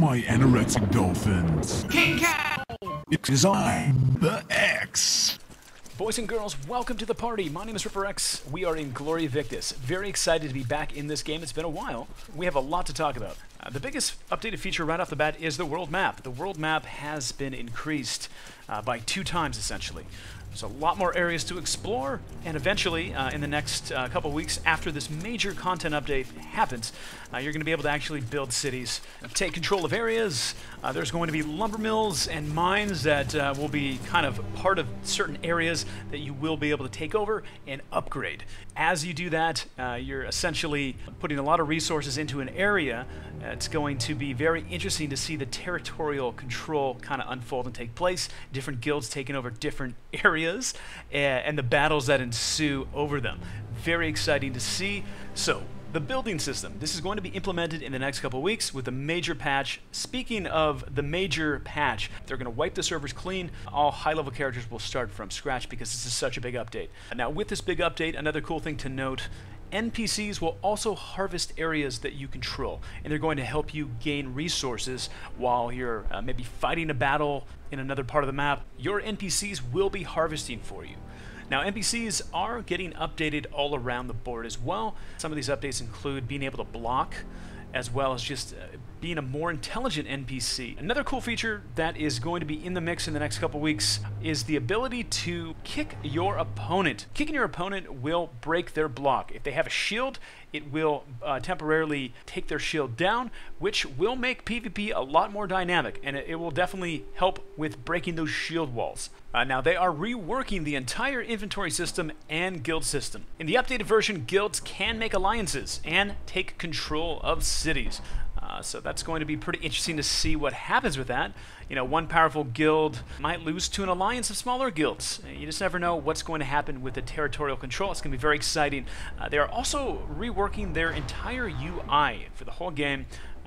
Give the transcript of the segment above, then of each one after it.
my anorexic dolphins. King Cow! Because I'm the X. Boys and girls, welcome to the party. My name is Reworking. We are in Gloria Victis. Very excited to be back in this game. It's been a while. We have a lot to talk about. The biggest updated feature right off the bat is the world map. The world map has been increased by 2 times, essentially. There's a lot more areas to explore, and eventually, in the next couple weeks, after this major content update happens, you're going to be able to actually build cities, take control of areas. There's going to be lumber mills and mines that will be kind of part of certain areas that you will be able to take over and upgrade. As you do that, you're essentially putting a lot of resources into an area. It's going to be very interesting to see the territorial control kind of unfold and take place, different guilds taking over different areas, and the battles that ensue over them. Very exciting to see. So, the building system. This is going to be implemented in the next couple of weeks with a major patch. Speaking of the major patch, they're going to wipe the servers clean. All high-level characters will start from scratch because this is such a big update. Now, with this big update, another cool thing to note, NPCs will also harvest areas that you control, and they're going to help you gain resources while you're maybe fighting a battle in another part of the map. Your NPCs will be harvesting for you. Now, NPCs are getting updated all around the board as well. Some of these updates include being able to block, as well as just being a more intelligent NPC. Another cool feature that is going to be in the mix in the next couple weeks is the ability to kick your opponent. Kicking your opponent will break their block. If they have a shield, it will temporarily take their shield down, which will make PvP a lot more dynamic, and it will definitely help with breaking those shield walls. Now, they are reworking the entire inventory system and guild system. In the updated version, guilds can make alliances and take control of cities. So that's going to be pretty interesting to see what happens with that. You know, one powerful guild might lose to an alliance of smaller guilds. You just never know what's going to happen with the territorial control. It's going to be very exciting. They are also reworking their entire UI for the whole game.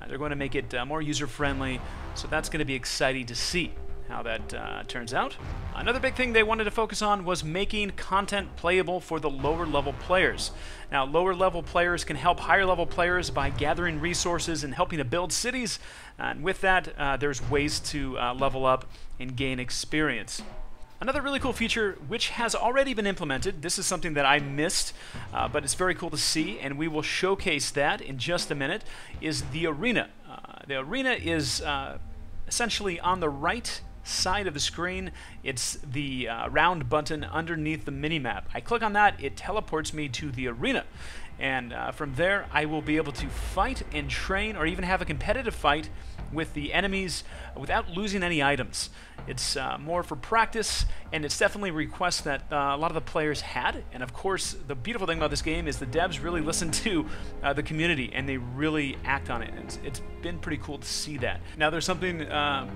They're going to make it more user-friendly, so that's going to be exciting to see how that turns out. Another big thing they wanted to focus on was making content playable for the lower level players. Now, lower level players can help higher level players by gathering resources and helping to build cities. And with that, there's ways to level up and gain experience. Another really cool feature, which has already been implemented, this is something that I missed, but it's very cool to see, and we will showcase that in just a minute, is the arena. The arena is essentially on the right side of the screen. It's the round button underneath the minimap. I click on that, it teleports me to the arena, and from there I will be able to fight and train, or even have a competitive fight with the enemies without losing any items. It's more for practice, and it's definitely a request that a lot of the players had. And of course, the beautiful thing about this game is the devs really listen to the community, and they really act on it. And it's been pretty cool to see that. Now, there's something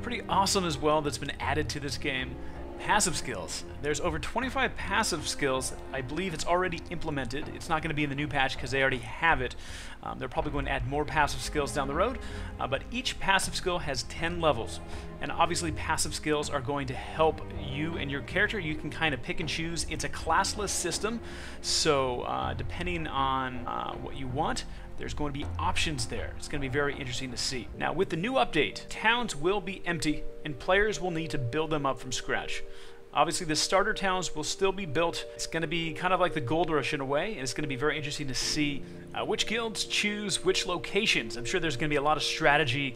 pretty awesome as well that's been added to this game. Passive skills. There's over 25 passive skills. I believe it's already implemented. It's not going to be in the new patch because they already have it. They're probably going to add more passive skills down the road, but each passive skill has 10 levels. And obviously passive skills are going to help you and your character. You can kind of pick and choose. It's a classless system, so depending on what you want, there's going to be options there. It's going to be very interesting to see. Now, with the new update, towns will be empty, and players will need to build them up from scratch. Obviously, the starter towns will still be built. It's going to be kind of like the Gold Rush in a way, and it's going to be very interesting to see which guilds choose which locations. I'm sure there's going to be a lot of strategy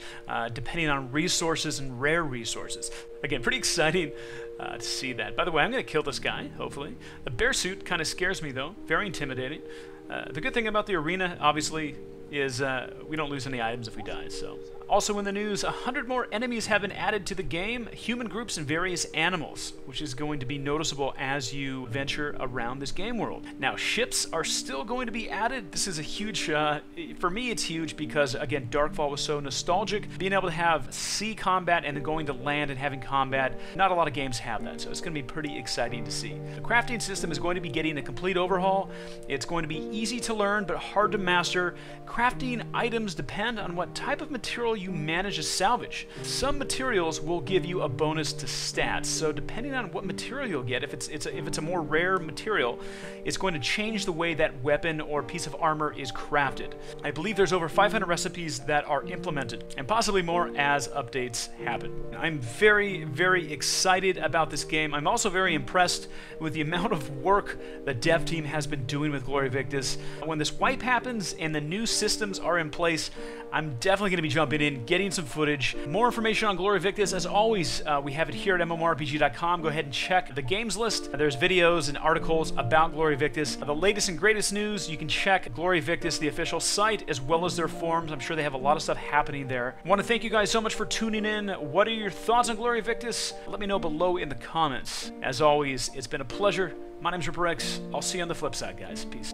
depending on resources and rare resources. Again, pretty exciting to see that. By the way, I'm going to kill this guy, hopefully. The bear suit kind of scares me, though. Very intimidating. The good thing about the arena, obviously, is we don't lose any items if we die, so. Also in the news, 100 more enemies have been added to the game, human groups and various animals, which is going to be noticeable as you venture around this game world. Now, ships are still going to be added. This is a huge, for me it's huge because, again, Darkfall was so nostalgic. Being able to have sea combat and then going to land and having combat, not a lot of games have that, so it's going to be pretty exciting to see. The crafting system is going to be getting a complete overhaul. It's going to be easy to learn but hard to master. Crafting items depend on what type of material you manage to salvage. Some materials will give you a bonus to stats, so depending on what material you'll get, if it's a more rare material, it's going to change the way that weapon or piece of armor is crafted. I believe there's over 500 recipes that are implemented, and possibly more as updates happen. I'm very, very excited about this game. I'm also very impressed with the amount of work the dev team has been doing with Gloria Victis. When this wipe happens and the new systems are in place, I'm definitely going to be jumping in, getting some footage. More information on Gloria Victis, as always, we have it here at mmorpg.com. Go ahead and check the games list. There's videos and articles about Gloria Victis. The latest and greatest news, you can check Gloria Victis, the official site, as well as their forums. I'm sure they have a lot of stuff happening there. I want to thank you guys so much for tuning in. What are your thoughts on Gloria Victis? Let me know below in the comments. As always, it's been a pleasure. My name's Ripper X. I'll see you on the flip side, guys. Peace.